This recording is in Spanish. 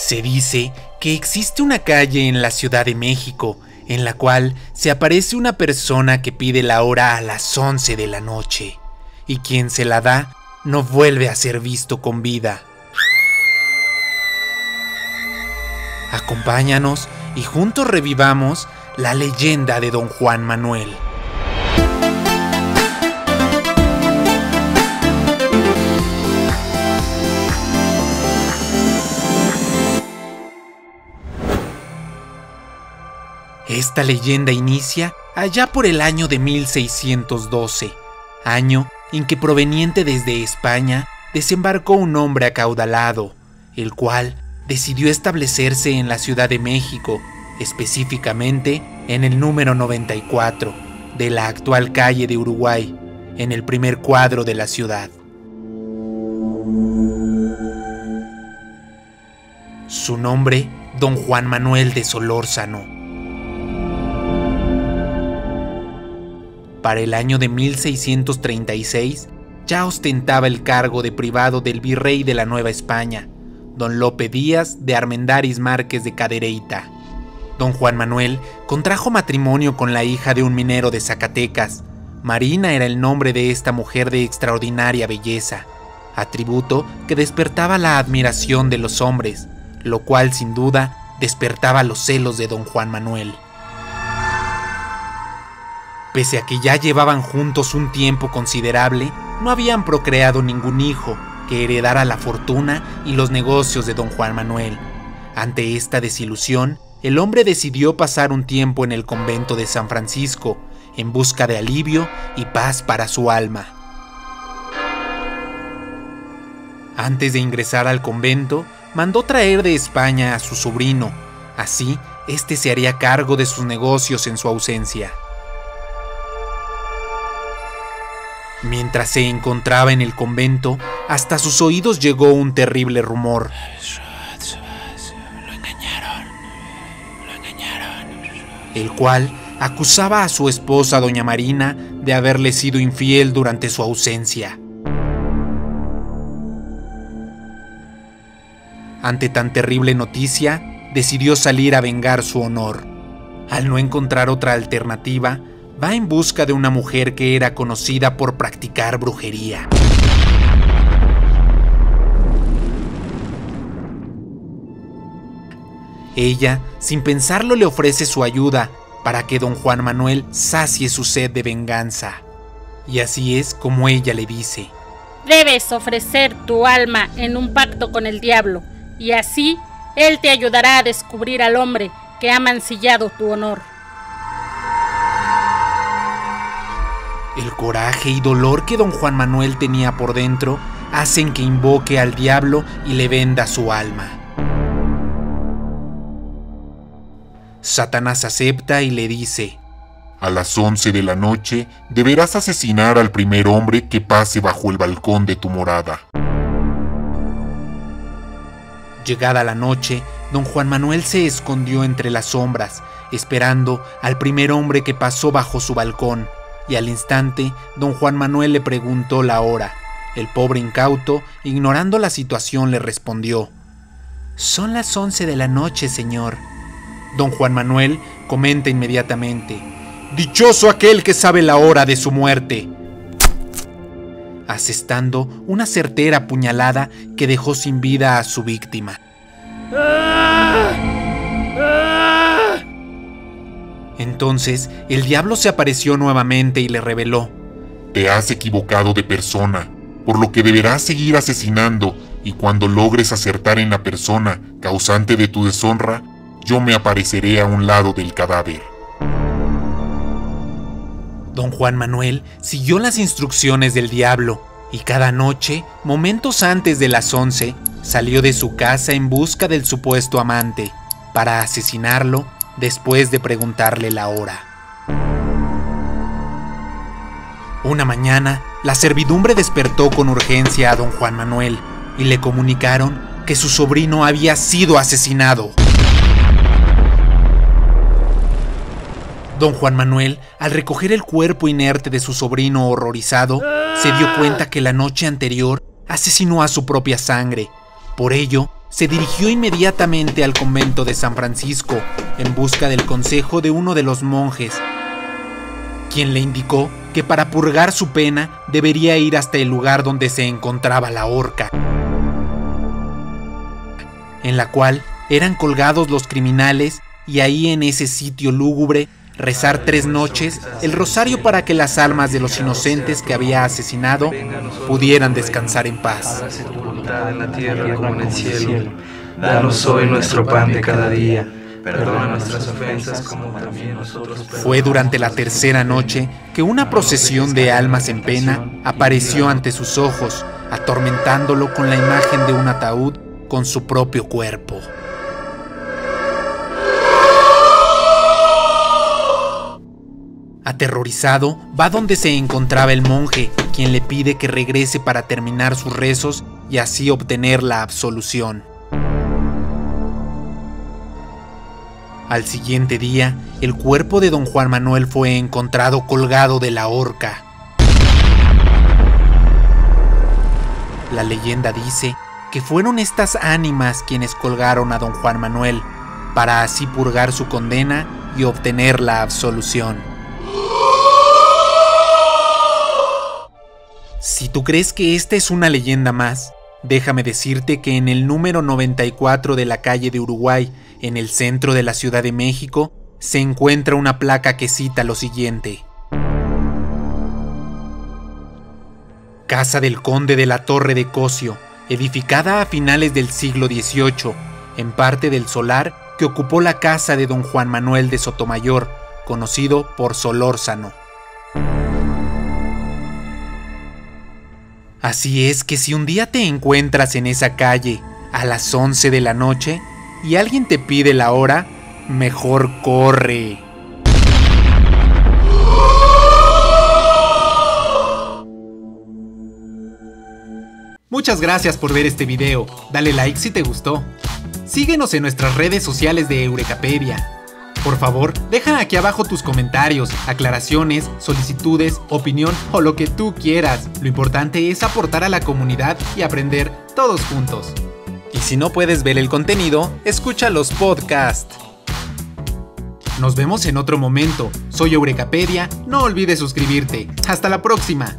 Se dice que existe una calle en la Ciudad de México en la cual se aparece una persona que pide la hora a las 11 de la noche, y quien se la da no vuelve a ser visto con vida. Acompáñanos y juntos revivamos la leyenda de Don Juan Manuel. Esta leyenda inicia allá por el año de 1612, año en que, proveniente desde España, desembarcó un hombre acaudalado, el cual decidió establecerse en la Ciudad de México, específicamente en el número 94 de la actual calle de Uruguay, en el primer cuadro de la ciudad. Su nombre, Don Juan Manuel de Solórzano. Para el año de 1636 ya ostentaba el cargo de privado del virrey de la Nueva España, Don Lope Díaz de Armendáriz Márquez de Cadereyta. Don Juan Manuel contrajo matrimonio con la hija de un minero de Zacatecas. Marina era el nombre de esta mujer de extraordinaria belleza, atributo que despertaba la admiración de los hombres, lo cual sin duda despertaba los celos de Don Juan Manuel. Pese a que ya llevaban juntos un tiempo considerable, no habían procreado ningún hijo que heredara la fortuna y los negocios de Don Juan Manuel. Ante esta desilusión, el hombre decidió pasar un tiempo en el convento de San Francisco, en busca de alivio y paz para su alma. Antes de ingresar al convento, mandó traer de España a su sobrino. Así, este se haría cargo de sus negocios en su ausencia. Mientras se encontraba en el convento, hasta sus oídos llegó un terrible rumor. Lo engañaron. El cual acusaba a su esposa doña Marina de haberle sido infiel durante su ausencia. Ante tan terrible noticia, decidió salir a vengar su honor. Al no encontrar otra alternativa, va en busca de una mujer que era conocida por practicar brujería. Ella, sin pensarlo, le ofrece su ayuda para que Don Juan Manuel sacie su sed de venganza. Y así es como ella le dice: debes ofrecer tu alma en un pacto con el diablo, y así él te ayudará a descubrir al hombre que ha mancillado tu honor. El coraje y dolor que Don Juan Manuel tenía por dentro hacen que invoque al diablo y le venda su alma. Satanás acepta y le dice: a las 11 de la noche deberás asesinar al primer hombre que pase bajo el balcón de tu morada. Llegada la noche, Don Juan Manuel se escondió entre las sombras, esperando al primer hombre que pasó bajo su balcón. Y al instante, Don Juan Manuel le preguntó la hora. El pobre incauto, ignorando la situación, le respondió: son las 11 de la noche, señor. Don Juan Manuel comenta inmediatamente: dichoso aquel que sabe la hora de su muerte, asestando una certera puñalada que dejó sin vida a su víctima. Entonces, el diablo se apareció nuevamente y le reveló: te has equivocado de persona, por lo que deberás seguir asesinando, y cuando logres acertar en la persona causante de tu deshonra, yo me apareceré a un lado del cadáver. Don Juan Manuel siguió las instrucciones del diablo, y cada noche, momentos antes de las 11, salió de su casa en busca del supuesto amante, para asesinarlo después de preguntarle la hora. Una mañana, la servidumbre despertó con urgencia a Don Juan Manuel y le comunicaron que su sobrino había sido asesinado. Don Juan Manuel, al recoger el cuerpo inerte de su sobrino horrorizado, se dio cuenta que la noche anterior asesinó a su propia sangre. Por ello, se dirigió inmediatamente al convento de San Francisco en busca del consejo de uno de los monjes, quien le indicó que para purgar su pena debería ir hasta el lugar donde se encontraba la horca, en la cual eran colgados los criminales, y ahí en ese sitio lúgubre rezar 3 noches el rosario para que las almas de los inocentes que había asesinado pudieran descansar en paz. Hágase tu voluntad en la tierra como en el cielo. Danos hoy nuestro pan de cada día. Perdona nuestras ofensas como también nosotros perdonamos. Fue durante la tercera noche que una procesión de almas en pena apareció ante sus ojos, atormentándolo con la imagen de un ataúd con su propio cuerpo. Aterrorizado, va donde se encontraba el monje, quien le pide que regrese para terminar sus rezos y así obtener la absolución. Al siguiente día, el cuerpo de don Juan Manuel fue encontrado colgado de la horca. La leyenda dice que fueron estas ánimas quienes colgaron a don Juan Manuel, para así purgar su condena y obtener la absolución. Si tú crees que esta es una leyenda más, déjame decirte que en el número 94 de la calle de Uruguay, en el centro de la Ciudad de México, se encuentra una placa que cita lo siguiente: Casa del Conde de la Torre de Cossio, edificada a finales del siglo XVIII, en parte del solar que ocupó la casa de don Juan Manuel de Sotomayor, conocido por Solórzano. Así es que si un día te encuentras en esa calle a las 11 de la noche y alguien te pide la hora, mejor corre. Muchas gracias por ver este video, dale like si te gustó. Síguenos en nuestras redes sociales de Eurekapedia. Por favor, deja aquí abajo tus comentarios, aclaraciones, solicitudes, opinión o lo que tú quieras. Lo importante es aportar a la comunidad y aprender todos juntos. Y si no puedes ver el contenido, escucha los podcasts. Nos vemos en otro momento. Soy Eurekapedia, no olvides suscribirte. Hasta la próxima.